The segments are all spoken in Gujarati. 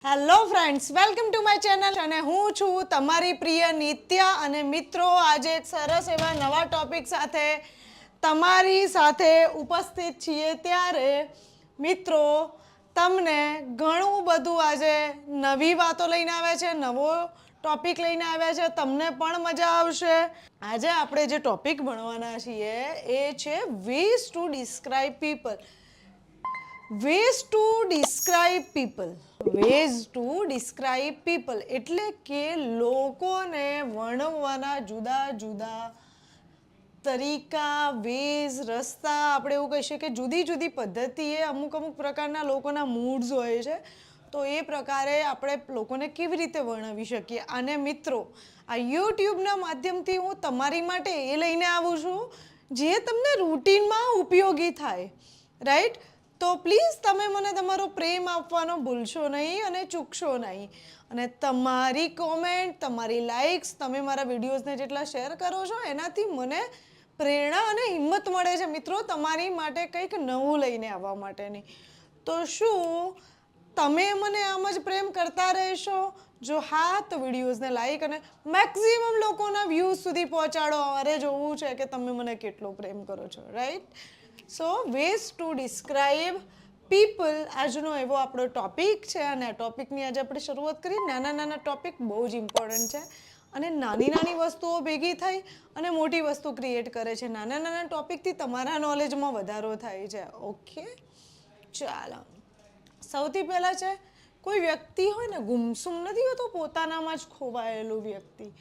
Hello friends, welcome to my channel અને હું છું તમારી પ્રિય નિત્યા. અને મિત્રો, આજે એક સરસ એવા નવા ટોપિક સાથે તમારી સાથે ઉપસ્થિત છીએ. ત્યારે મિત્રો, તમને ઘણું બધું આજે નવી વાતો લઈને આવ્યા છે, નવો ટોપિક લઈને આવ્યા છે, તમને પણ મજા આવશે. આજે આપણે જે ટોપિક ભણવાના છીએ એ છે ways to describe people. ways to describe people ways to describe people એટલે કે લોકોને વર્ણવવાના જુદા જુદા તરીકા, વેઝ, રસ્તા. આપણે એવું કહી શકીએ કે જુદી જુદી પદ્ધતિએ અમુક પ્રકારના લોકોના મૂડ્સ હોય છે, તો એ પ્રકારે આપણે લોકોને કેવી રીતે વર્ણવી શકીએ. અને મિત્રો, આ યુટ્યુબના માધ્યમથી હું તમારી માટે એ લઈને આવું છું જે તમને રૂટીનમાં ઉપયોગી થાય, રાઈટ? તો પ્લીઝ તમે મને તમારો પ્રેમ આપવાનો ભૂલશો નહીં અને ચૂકશો નહીં. અને તમારી કોમેન્ટ, તમારી લાઇક્સ, તમે મારા વિડીયોઝને જેટલા શેર કરો છો એનાથી મને પ્રેરણા અને હિંમત મળે છે મિત્રો, તમારી માટે કંઈક નવું લઈને આવવા માટેની. તો શું તમે મને આમ જ પ્રેમ કરતા રહેશો? જો હા, તો વિડીયોઝને લાઈક અને મેક્સિમમ લોકોના વ્યૂઝ સુધી પહોંચાડો. અરે જોવું છે કે તમે મને કેટલો પ્રેમ કરો છો, right? So ways to describe people આજનો એવો આપણો ટોપિક છે. અને આ ટોપિકની આજે આપણે શરૂઆત કરીએ. નાના નાના ટોપિક બહુ જ ઇમ્પોર્ટન્ટ છે અને નાની નાની વસ્તુઓ ભેગી થઈ અને મોટી વસ્તુ ક્રિએટ કરે છે. નાના નાના ટોપિકથી તમારા નોલેજમાં વધારો થાય છે. ઓકે, ચાલો. સૌથી પહેલાં છે, કોઈ વ્યક્તિ હોય ને, ગુમસુમ નથી હોતો, પોતાનામાં જ ખોવાયેલું વ્યક્તિ.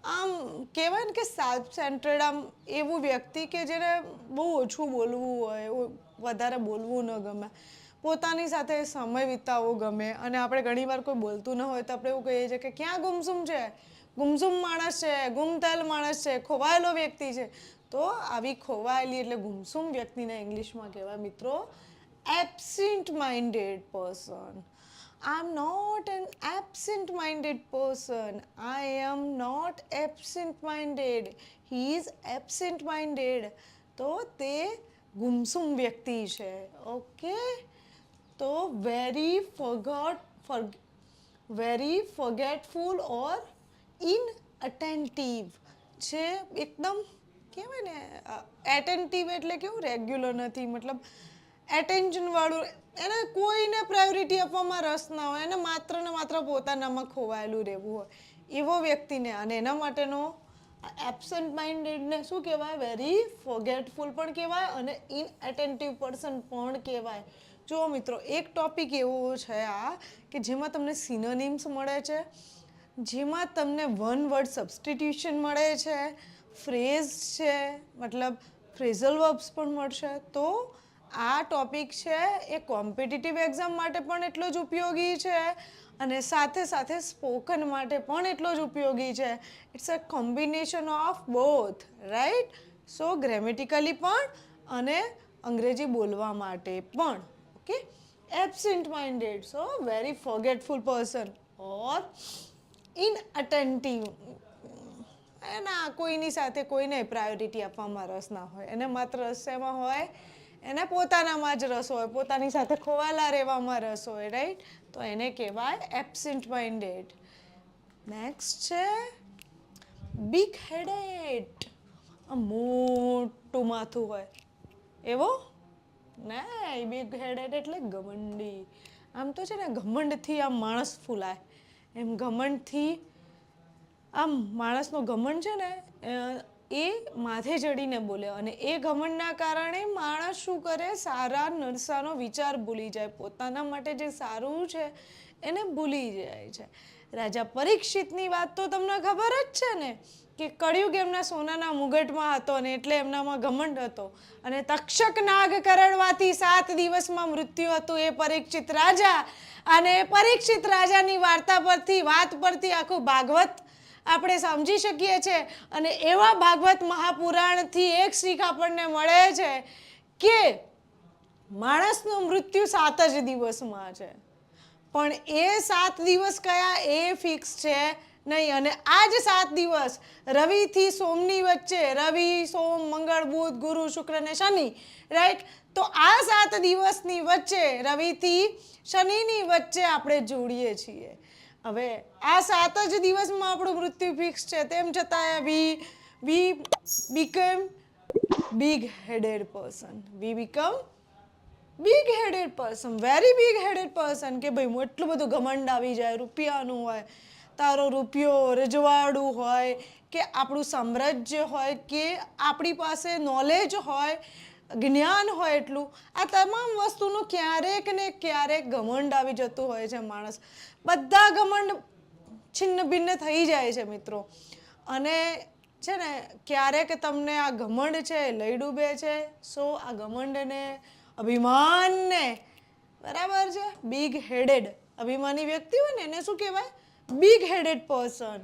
આમ કહેવાય ને કે સેલ્ફ સેન્ટર્ડ, આમ એવું વ્યક્તિ કે જેને બહુ ઓછું બોલવું હોય, વધારે બોલવું ન ગમે, પોતાની સાથે સમય વિતાવવો ગમે. અને આપણે ઘણીવાર કોઈ બોલતું ન હોય તો આપણે એવું કહીએ છીએ કે ક્યાં ગુમસુમ છે, ગુમસુમ માણસ છે, ગુમ થયેલ માણસ છે, ખોવાયેલો વ્યક્તિ છે. તો આવી ખોવાયેલી એટલે ગુમસુમ વ્યક્તિને ઇંગ્લિશમાં કહેવાય મિત્રો absent-minded person. I'm not an absent-minded person. I am not absent-minded. He is absent-minded. તો તે ગુમસુમ વ્યક્તિ છે. ઓકે, તો very forgetful or inattentive છે. એકદમ કહેવાય ને, એટેન્ટિવ એટલે કેવું, રેગ્યુલર નથી, મતલબ એટેન્શન વાળું, એને કોઈને પ્રાયોરિટી આપવામાં રસ ના હોય, એને માત્ર ને માત્ર પોતાનામાં ખોવાયેલું રહેવું હોય, એવો વ્યક્તિને. અને એના માટેનો એબસન્ટ માઇન્ડેડને શું કહેવાય? વેરી ફોરગેટફુલ પણ કહેવાય અને ઇનએટેન્ટિવ પર્સન પણ કહેવાય. જો મિત્રો, એક ટોપિક એવો છે આ કે જેમાં તમને સિનોનિમ્સ મળે છે, જેમાં તમને વન વર્ડ સબસ્ટિટ્યુશન મળે છે, ફ્રેઝ છે, મતલબ ફ્રેઝલ વર્બ્સ પણ મળશે. તો આ ટોપિક છે એ કોમ્પિટિટિવ એક્ઝામ માટે પણ એટલો જ ઉપયોગી છે અને સાથે સાથે સ્પોકન માટે પણ એટલો જ ઉપયોગી છે. It's a combination of both, right? So grammatically પણ અને અંગ્રેજી બોલવા માટે પણ. Okay, absent minded, so very forgetful person or inattentive. એના કોઈની સાથે કોઈને પ્રાયોરિટી આપવામાં રસ ના હોય, એને માત્ર રસ શેમાં હોય? એને પોતાનામાં જ રસ હોય, પોતાની સાથે ખોવાયેલા રહેવામાં રસ હોય, રાઈટ? તો એને કહેવાય એબસેન્ટ માઇન્ડેડ. નેક્સ્ટ છે બિગ હેડેડ. મોટું માથું હોય એવો નહીં. બિગ હેડેડ એટલે ઘમંડી. આમ તો છે ને, ઘમંડથી આમ માણસ ફૂલાય, એમ ઘમંડથી આમ માણસનો ઘમંડ છે ને એ માથે ચડીને બોલે. અને એ ઘમંડના કારણે માણસ શું કરે? સારા નરસાનો વિચાર ભૂલી જાય, પોતાના માટે જે સારું છે એને ભૂલી જાય છે. રાજા પરીક્ષિતની વાત તો તમને ખબર જ છે ને, કે કળિયુગ એમના સોનાના મુગટમાં હતો અને એટલે એમનામાં ઘમંડ હતો. અને તક્ષક નાગ કરડવાથી 7 દિવસમાં મૃત્યુ હતું એ પરીક્ષિત રાજા. અને પરીક્ષિત રાજાની વાર્તા પરથી, વાત પરથી આખું ભાગવત આપણે સમજી શકીએ છીએ. અને એવા ભાગવત મહાપુરાણથી એક શીખ આપણને મળે છે કે માણસનું મૃત્યુ 7 જ દિવસમાં છે, પણ એ 7 દિવસ કયા એ ફિક્સ છે નહીં. અને આ જ 7 દિવસ રવિથી સોમની વચ્ચે, રવિ, સોમ, મંગળ, બુધ, ગુરુ, શુક્ર ને શનિ, રાઈટ? તો આ 7 દિવસની વચ્ચે રવિથી શનિની વચ્ચે આપણે જોડીએ છીએ. હવે આ 7 જ દિવસમાં આપણું મૃત્યુ ફિક્સ છે, તેમ છતાં we become big headed person. We become big headed person, very big headed person કે ભાઈ એટલું બધું ઘમંડ આવી જાય, રૂપિયાનું હોય, તારો રૂપિયો રજવાડું હોય કે આપણું સામ્રાજ્ય હોય કે આપણી પાસે નોલેજ હોય, જ્ઞાન હોય, એટલું આ તમામ વસ્તુનું ક્યારેક ને ક્યારેક ઘમંડ આવી જતું હોય છે. માણસ બધા ઘમંડ છિન્ન ભિન્ન થઈ જાય છે મિત્રો. અને છે ને ક્યારેક તમને આ ઘમંડ છે લઈ ડૂબે છે. સો આ ઘમંડને, અભિમાનને, બરાબર છે, બિગ હેડેડ અભિમાની વ્યક્તિ હોય ને એને શું કહેવાય? Big headed person.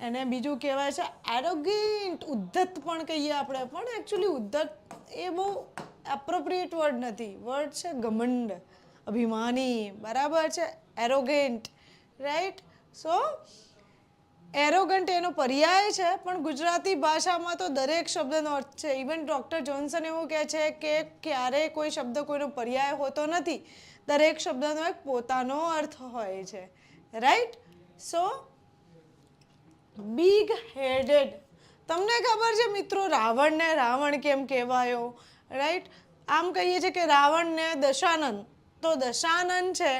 એને બીજું કહેવાય છે એરોગન્ટ, ઉદ્ધત પણ કહીએ આપણે, પણ એકચ્યુઅલી ઉદ્ધત એ બહુ એપ્રોપ્રિએટ વર્ડ નથી. વર્ડ છે ઘમંડ, અભિમાની, બરાબર છે, એરોગન્ટ, રાઈટ. સો એરોગન્ટ એનો પર્યાય છે, પણ ગુજરાતી ભાષામાં તો દરેક શબ્દનો અર્થ છે. ઇવન ડૉક્ટર જોન્સન એવું કહે છે કે ક્યારેય કોઈ શબ્દ કોઈનો પર્યાય હોતો નથી, દરેક શબ્દનો એક પોતાનો અર્થ હોય છે, રાઈટ. સો બિગ હેડેડ. તમને ખબર છે મિત્રો રાવણને રાવણ કેમ કહેવાયો? રાઈટ. આમ કહીએ છીએ કે રાવણને દશાનન. તો દશાનન છે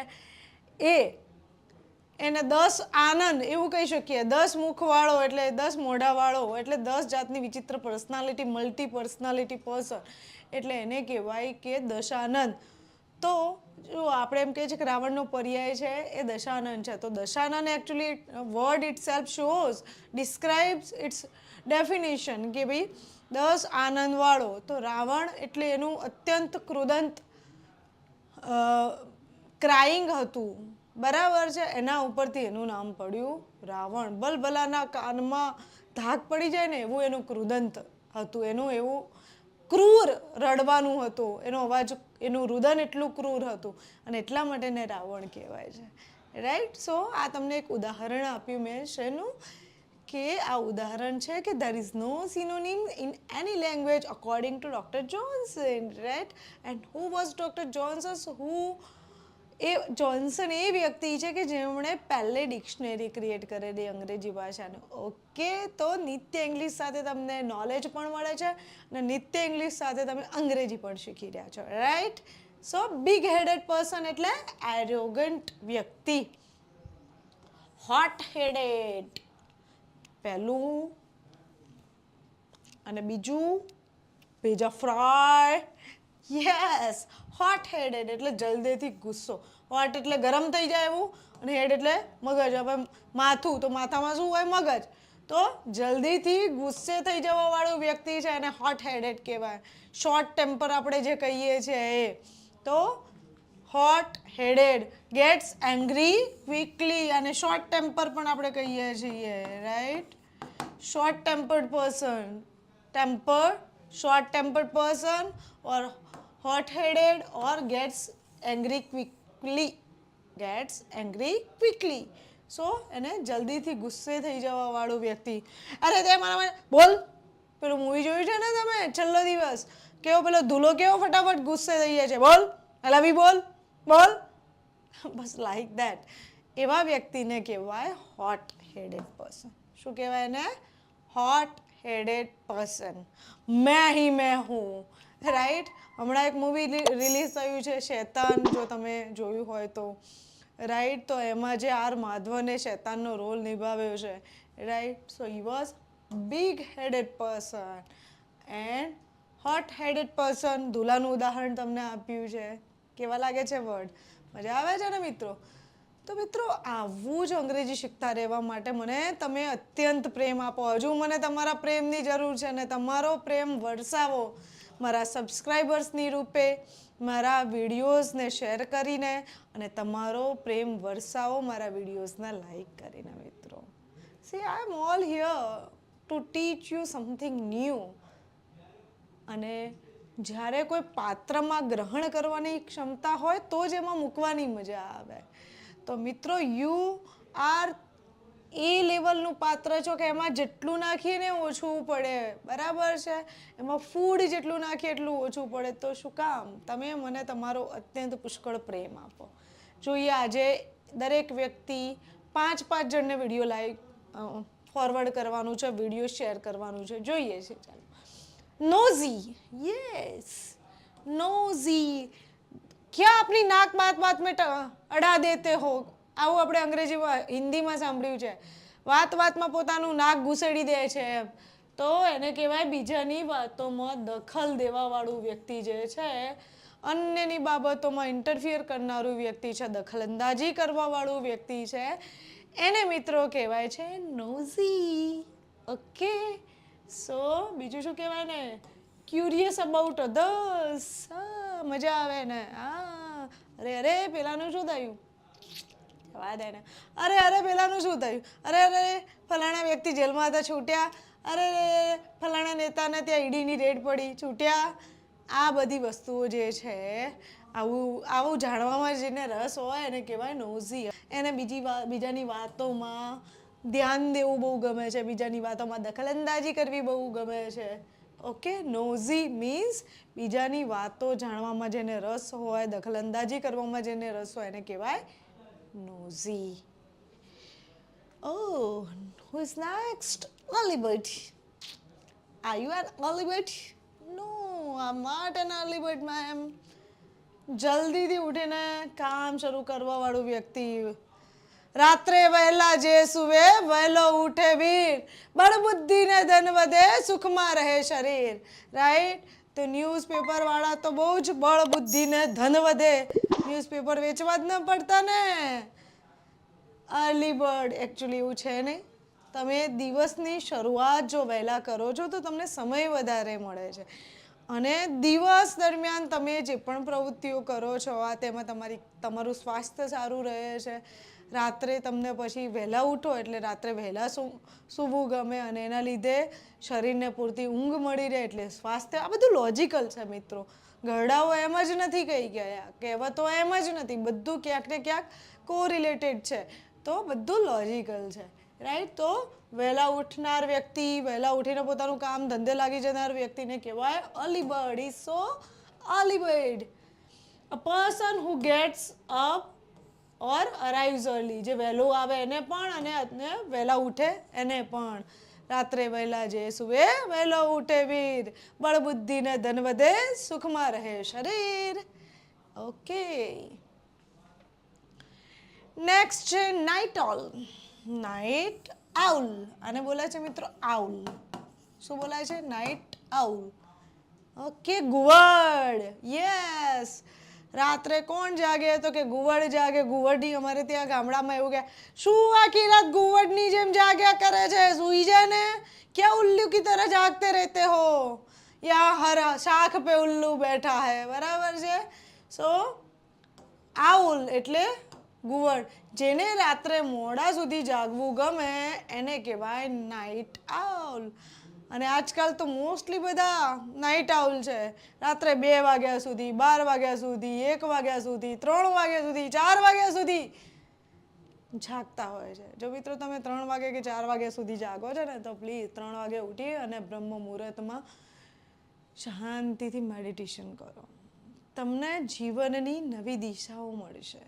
એને 10 આનંદ એવું કહી શકીએ. 10 મુખવાળો એટલે 10 મોઢાવાળો એટલે 10 જાતની વિચિત્ર પર્સનાલિટી, મલ્ટી પર્સનાલિટી પર્સન, એટલે એને કહેવાય કે દશાનંદ. તો જો આપણે એમ કહીએ છીએ કે રાવણનો પર્યાય છે એ દશાનન છે, તો Dashanan actually word itself shows, describes its definition કે ભાઈ 10 આનંદવાળો. તો રાવણ એટલે એનું અત્યંત ક્રુદંત ક્રાઇંગ હતું, બરાબર છે, એના ઉપરથી એનું નામ પડ્યું રાવણ. બલબલાના કાનમાં ધાક પડી જાય ને એવું એનું ક્રુદંત હતું, એનું એવું ક્રૂર રડવાનું હતું, એનો અવાજ, એનું રુદન એટલું ક્રૂર હતું અને એટલા માટે એને રાવણ કહેવાય છે, રાઈટ. સો આ તમને એક ઉદાહરણ આપ્યું મેં શેનું, કે આ ઉદાહરણ છે કે there is no synonym in any language according to Dr. Johnson, right? And who was Dr. Johnson? Johnson એ વ્યક્તિ છે કે જેમણે પહેલે ડિક્શનરી ક્રિએટ કરેલી અંગ્રેજી ભાષાનું. ઓકે, તો નિત્ય ઇંગ્લિશ સાથે તમને નોલેજ પણ મળે છે અને નિત્ય ઇંગ્લિશ સાથે તમે અંગ્રેજી પણ શીખી રહ્યા છો, રાઈટ. સો બિગ હેડેડ પર્સન એટલે એરોગન્ટ વ્યક્તિ. હોટ હેડેડ પહેલું, અને બીજું ભેજા ફ્રાય. યસ, હોટ હેડેડ એટલે જલ્દીથી ગુસ્સો. હોટ એટલે ગરમ થઈ જાય એવું, અને હેડ એટલે મગજ. હવે માથું, તો માથામાં શું હોય? મગજ. તો જલ્દીથી ગુસ્સે થઈ જવા વાળું વ્યક્તિ છે એને હોટ હેડેડ કહેવાય. શોર્ટ ટેમ્પર આપણે જે કહીએ છીએ એ. તો hot headed gets angry quickly, અને શોર્ટ ટેમ્પર પણ આપણે કહીએ છીએ, right. Short tempered person, short tempered person or hot headed or gets angry quickly. So એને જલ્દીથી ગુસ્સે થઈ જવા વાળું વ્યક્તિ. અરે તે મારા બોલ, પેલું મૂવી જોયું છે ને તમે છેલ્લો દિવસ, કેવો પેલો ધૂલો કેવો ફટાફટ ગુસ્સે થઈ જાય છે, બોલ લવી, બોલ બોલ, બસ લાઈક ધેટ. એવા વ્યક્તિને કહેવાય હોટ હેડેડ પર્સન. શું કહેવાય એને? Hot headed person. મેં હું, રાઈટ. હમણાં એક મૂવી રિલીઝ થયું છે શેતાન, જો તમે જોયું હોય તો, રાઈટ. તો એમાં જે આર માધવને શેતાનનો રોલ નિભાવ્યો છે, right. So he was big headed person and hot headed person. ધૂલાનું ઉદાહરણ તમને આપ્યું છે. કેવા લાગે છે વર્ડ? મજા આવે છે ને મિત્રો? તો મિત્રો આવું જ અંગ્રેજી શીખતા રહેવા માટે મને તમે અત્યંત પ્રેમ આપો. હજુ મને તમારા પ્રેમની જરૂર છે અને તમારો પ્રેમ વરસાવો મારા સબસ્ક્રાઈબર્સની રૂપે, મારા વિડીયોઝને શેર કરીને, અને તમારો પ્રેમ વરસાવો મારા વિડીયોઝને લાઈક કરીને મિત્રો. See I am all here to teach you something new. અને જ્યારે કોઈ પાત્રમાં ગ્રહણ કરવાની ક્ષમતા હોય તો જ એમાં મૂકવાની મજા આવે. તો મિત્રો યુ આર એ લેવલનું પાત્ર છો કે એમાં જેટલું નાખીએ ને ઓછું પડે, બરાબર છે? એમાં ફૂડ જેટલું નાખીએ એટલું ઓછું પડે. તો શું કામ? તમે મને તમારો અત્યંત પુષ્કળ પ્રેમ આપો. જોઈએ આજે દરેક વ્યક્તિ 5 જણને વિડીયો લાઈક ફોરવર્ડ કરવાનું છે, વિડીયો શેર કરવાનું છે. જોઈએ છે, ચાલો. नोजी, यस, नोजी, क्या अपनी नाक बात में अड़ा देते हो? આવું આપણે અંગ્રેજીમાં હિન્દીમાં સાંભળ્યું છે. વાતમાં પોતાનું નાક ઘૂસેડી દે છે એમ. તો એને કહેવાય બીજાની વાતોમાં દખલ દેવાવાળું વ્યક્તિ જે છે, અન્યની બાબતોમાં ઇન્ટરફિયર કરનારું વ્યક્તિ છે, દખલંદાજી કરવાવાળું વ્યક્તિ છે, એને મિત્રો કહેવાય છે નોઝી. ઓકે, સો બીજું શું કહેવાય ને? Curious about others. મજા આવે ને? અરે પેલાનું શું થયું? જવા દે ને. અરે પેલાનું શું થયું? અરે ફલાણા વ્યક્તિ જેલમાં હતા, છૂટ્યા. અરે ફલાણા નેતાને ત્યાં ઈડીની રેડ પડી, છૂટ્યા. આ બધી વસ્તુઓ જે છે, આવું જાણવામાં જેને રસ હોય એને કહેવાય નોઝી. એને બીજાની વાતોમાં ધ્યાન દેવું બહુ ગમે છે, બીજાની વાતોમાં દખલંદાજી કરવી બહુ ગમે છે. ઓકે, નોઝી મીન્સ બીજાની વાતો જાણવામાં જેને રસ હોય, દખલંદાજી કરવામાં જેને રસ હોય એને કહેવાય નોઝી. Oh, who is next? Early bird. Are you an early bird? No, I'm not an early bird, ma'am. જલ્દીથી ઉઠીને કામ શરૂ કરવા વાળું વ્યક્તિ. રાત્રે વહેલા જે સુવે વહેલો ઉઠે વીર, બળ બુદ્ધિ ને ધન વધે સુખમાં રહે શરીર. રાઈટ? તો ન્યૂઝપેપર વાળા તો બહુ જ બળ બુદ્ધિ ને ધન વધે, ન્યૂઝપેપર વેચવા જ ન પડતા ને. અર્લી બર્ડ એકચ્યુઅલી એવું છે નહીં. તમે દિવસની શરૂઆત જો વહેલા કરો છો તો તમને સમય વધારે મળે છે, અને દિવસ દરમિયાન તમે જે પણ પ્રવૃત્તિઓ કરો છો તેમાં તમારું સ્વાસ્થ્ય સારું રહે છે. રાત્રે તમને પછી વહેલા ઉઠો એટલે રાત્રે વહેલા સૂવું ગમે, અને એના લીધે શરીરને પૂરતી ઊંઘ મળી રહે એટલે સ્વાસ્થ્ય. આ બધું લોજિકલ છે મિત્રો. ઘરડાઓ એમ જ નથી કહી ગયા, કહેવતો એમ જ નથી. બધું ક્યાંક ને ક્યાંક કોરિલેટેડ છે. તો બધું લોજિકલ છે, રાઈટ? તો વહેલા ઉઠનાર વ્યક્તિ, વહેલા ઉઠીને પોતાનું કામ ધંધે લાગી જનાર વ્યક્તિને કહેવાય early bird. Is so early bird. A person who gets up or arrives early. જે વહેલું આવે એને પણ, અને વહેલા ઉઠે એને પણ. રાત્રે વહેલા જે સુવે વહેલો ઉઠે વીર, બળ બુદ્ધિ ને ધન વધે સુખમાં રહે શરીર. ઓકે, નેક્સ્ટ છે નાઇટ ઓલ. Night owl. આને બોલાય છે મિત્રો આઉલ. શું બોલાય છે? Night owl. ઓકે, ગુવડ. યસ. રાત્રે કોણ જાગે? તો કે ગુવડ જાગે. ગુવડની અમારે ત્યાં ગામડામાં એવું કે, શું આખી રાત ગુવડની જેમ જાગ્યા કરે છે? સુઈ જાય ને, ક્યાં ઉલ્લू की तरह जागते रहते हो? યા હર શાખ પે ઉલ્લू બેઠા હૈ. બરાબર છે? સો આઉલ એટલે ગુવડ. જેને રાત્રે મોડા સુધી જાગવું ગમે એને કહેવાય નાઇટ આઉલ. અને આજકાલ તો મોસ્ટલી બધા નાઇટ આઉલ છે. રાત્રે 2 વાગ્યા સુધી, 12 વાગ્યા સુધી, 1 વાગ્યા સુધી, 3 વાગ્યા સુધી, 4 વાગ્યા સુધી જાગતા હોય છે. જો મિત્રો તમે 3 વાગે કે 4 વાગ્યા સુધી જાગો છો ને, તો પ્લીઝ 3 વાગે ઉઠી અને બ્રહ્મ મુહૂર્તમાં શાંતિથી મેડિટેશન કરો. તમને જીવનની નવી દિશાઓ મળશે.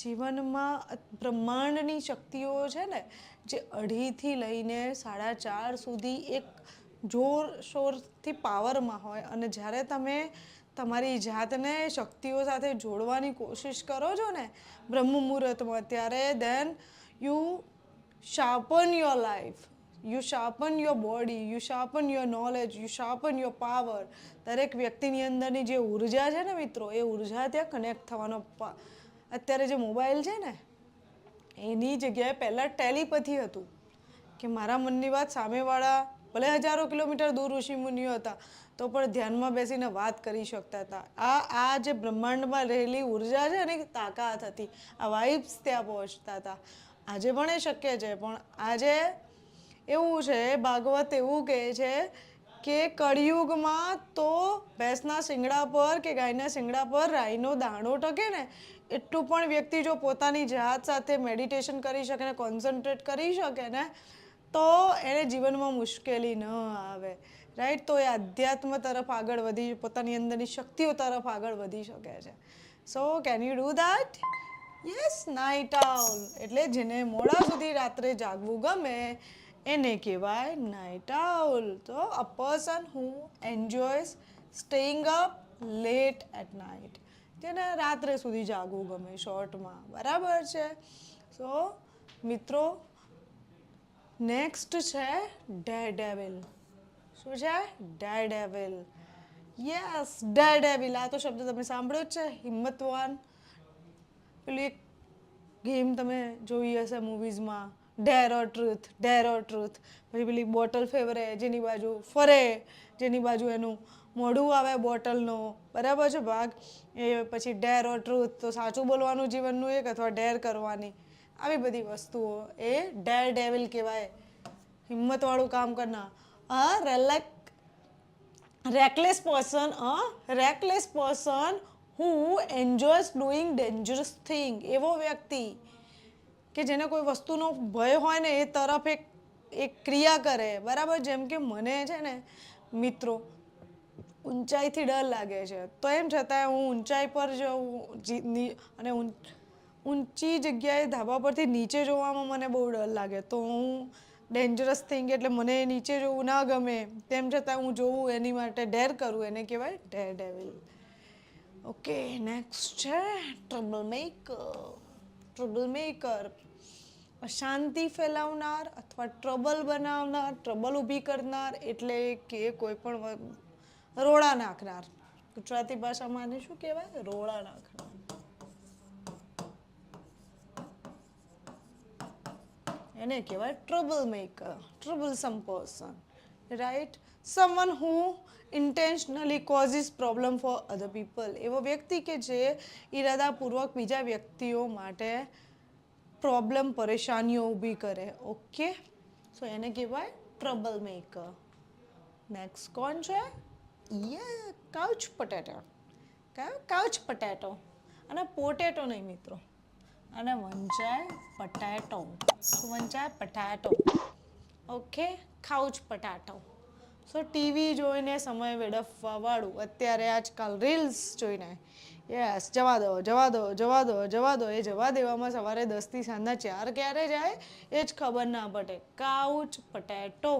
જીવનમાં બ્રહ્માંડની શક્તિઓ છે ને, જે 2.5થી લઈને 4.5 સુધી એક જોરશોરથી પાવરમાં હોય, અને જ્યારે તમે તમારી જાતને શક્તિઓ સાથે જોડવાની કોશિશ કરો છો ને બ્રહ્મ મુહૂર્તમાં, ત્યારે then you sharpen your life, you sharpen your body, you sharpen your knowledge, you sharpen your power. દરેક વ્યક્તિની અંદરની જે ઉર્જા છે ને મિત્રો, એ ઉર્જા ત્યાં કનેક્ટ થવાનો. અત્યારે જે મોબાઈલ છે ને, એની જગ્યાએ પહેલાં ટેલિપથી હતું કે મારા મનની વાત સામેવાળા ભલે હજારો કિલોમીટર દૂર ઋષિમુનિઓ હતા તો પણ ધ્યાનમાં બેસીને વાત કરી શકતા હતા. આ જે બ્રહ્માંડમાં રહેલી ઉર્જા છે ને, તાકાત હતી. આ વાઇબ્સ ત્યાં પહોંચતા હતા. આજે પણ એ શક્ય છે, પણ આજે એવું છે, ભાગવત એવું કહે છે કે કળિયુગમાં તો ભેંસના શિંગડા પર કે ગાયના શિંગડા પર રાઈનો દાણો ટકે ને એટલું પણ વ્યક્તિ જો પોતાની જાત સાથે મેડિટેશન કરી શકે ને કોન્સન્ટ્રેટ કરી શકે ને તો એને જીવનમાં મુશ્કેલી ન આવે, રાઈટ. તો એ અધ્યાત્મ તરફ આગળ વધી પોતાની અંદરની શક્તિઓ તરફ આગળ વધી શકે છે. સો can you do that? Yes. Night owl એટલે જેને મોડા સુધી રાત્રે જાગવું ગમે એને કહેવાય નાઇટ આઉલ. તો a person who enjoys staying up late at night, જેને રાત્રે સુધી જાગવું ગમે શોર્ટમાં, બરાબર છે. સો મિત્રો, નેક્સ્ટ છે ડેરડેવિલ. શું છે? ડેરડેવિલ. યસ, ડેરડેવિલ. આ તો શબ્દ તમે સાંભળ્યો જ છે, હિંમતવાન. પેલી એક ગેમ તમે જોઈ હશે મૂવીઝમાં, ડેર ઓર ટ્રુથ, ડેર ઓર ટ્રુથ. પછી પેલી બોટલ ફેવરે, જેની બાજુ ફરે, જેની બાજુ એનું મોઢું આવે બોટલનો, બરાબર છે ભાગ. એ પછી ડેર ઓર ટ્રુથ, તો સાચું બોલવાનું જીવનનું એક અથવા ડેર કરવાની, આવી બધી વસ્તુઓ એ ડેર ડેવિલ કહેવાય. હિંમતવાળું કામ કરનાર. Reckless person who enjoys doing dangerous thing. એવો વ્યક્તિ કે જેને કોઈ વસ્તુનો ભય હોય ને એ તરફ એક ક્રિયા કરે, બરાબર. જેમ કે મને છે ને મિત્રો ઊંચાઈથી ડર લાગે છે, તો એમ છતાં હું ઊંચાઈ પર જાઉં અને ઊંચી જગ્યાએ ધાબા પરથી નીચે જોવામાં મને બહુ ડર લાગે, તો હું ડેન્જરસ થિંગ એટલે મને નીચે જોવું ના ગમે, તેમ છતાં હું જોવું એની માટે ડેર કરું, એને કહેવાય ડેર ડેવિલ. ઓકે, નેક્સ્ટ છે ટ્રબલ મેકર. ટ્રબલ મેકર અશાંતિ ફેલાવનાર અથવા ટ્રબલ બનાવનાર, ટ્રબલ ઊભી કરનાર, એટલે કે કોઈ પણ રોળા નાખનાર. ગુજરાતી ભાષામાં આને શું કહેવાય? રોળા નાખનાર. એને કહેવાય trouble maker, troublesome person, right. Someone who intentionally causes problem for other people. એવો વ્યક્તિ કે જે ઈરાદાપૂર્વક બીજા વ્યક્તિઓ માટે પ્રોબ્લેમ, પરેશાનીઓ ઊભી કરે. ઓકે, સો એને કહેવાય ટ્રબલ મેકર. નેક્સ્ટ કોણ છે? Couch potato. Couch potato. અને પોટેટો નહીં મિત્રો, અને વંચાય પટેટો. વંચાય potato. Okay, couch potato. So TV જોઈને સમય વેડફવા વાળું, અત્યારે આજકાલ રીલ્સ જોઈને, યસ, જવા દો, જવા દો, જવા દો, જવા દો. એ જવા દેવામાં સવારે 10થી સાંજના 4 ક્યારે જાય એ જ ખબર ના પડે. Couch potato.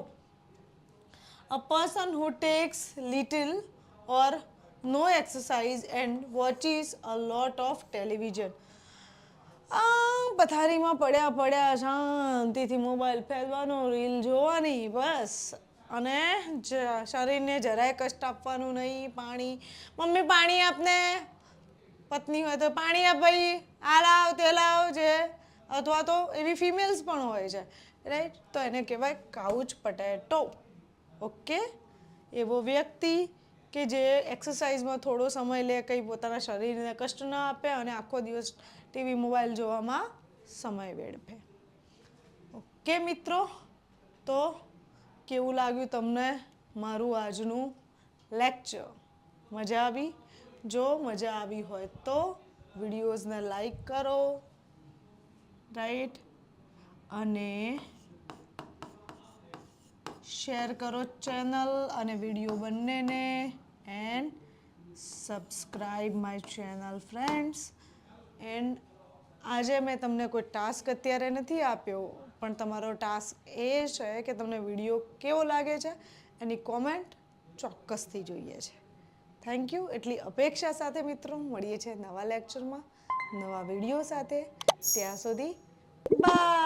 A person who takes little or no exercise and watches a lot of television. પથારીમાં પડ્યા શાંતિથી મોબાઈલ ફેરવાનો, રીલ જોવાની, બસ. અને શરીરને જરાય કષ્ટ આપવાનું નહીં. પાણી, મમ્મી પાણી આપને, પત્ની હોય તો પાણી આપ ભાઈ, આ લાવ તે લાવ, જે અથવા તો એવી ફિમેલ્સ પણ હોય છે, રાઈટ. તો એને કહેવાય કાઉચ પટેટો. ઓકે, એવો વ્યક્તિ કે જે એક્સરસાઇઝમાં થોડો સમય લે, કંઈ પોતાના શરીરને કષ્ટ ના આપે અને આખો દિવસ ટીવી મોબાઈલ જોવામાં સમય વેડફે. ઓકે મિત્રો, તો કેવું લાગ્યું તમને મારું આજનું લેક્ચર? મજા આવી? જો મજા આવી હોય તો વિડીયોઝને લાઈક કરો, રાઈટ, અને શેર કરો ચેનલ અને વિડીયો બંનેને, and subscribe my channel friends. And આજે મેં તમને કોઈ ટાસ્ક અત્યારે નથી આપ્યો, પણ તમારો ટાસ્ક એ છે કે તમને વિડીયો કેવો લાગે છે એની કોમેન્ટ ચોક્કસથી જોઈએ છે. Thank you. એટલી અપેક્ષા સાથે મિત્રો મળીએ છીએ નવા લેક્ચરમાં, નવા વિડીયો સાથે. ત્યાં સુધી બાય.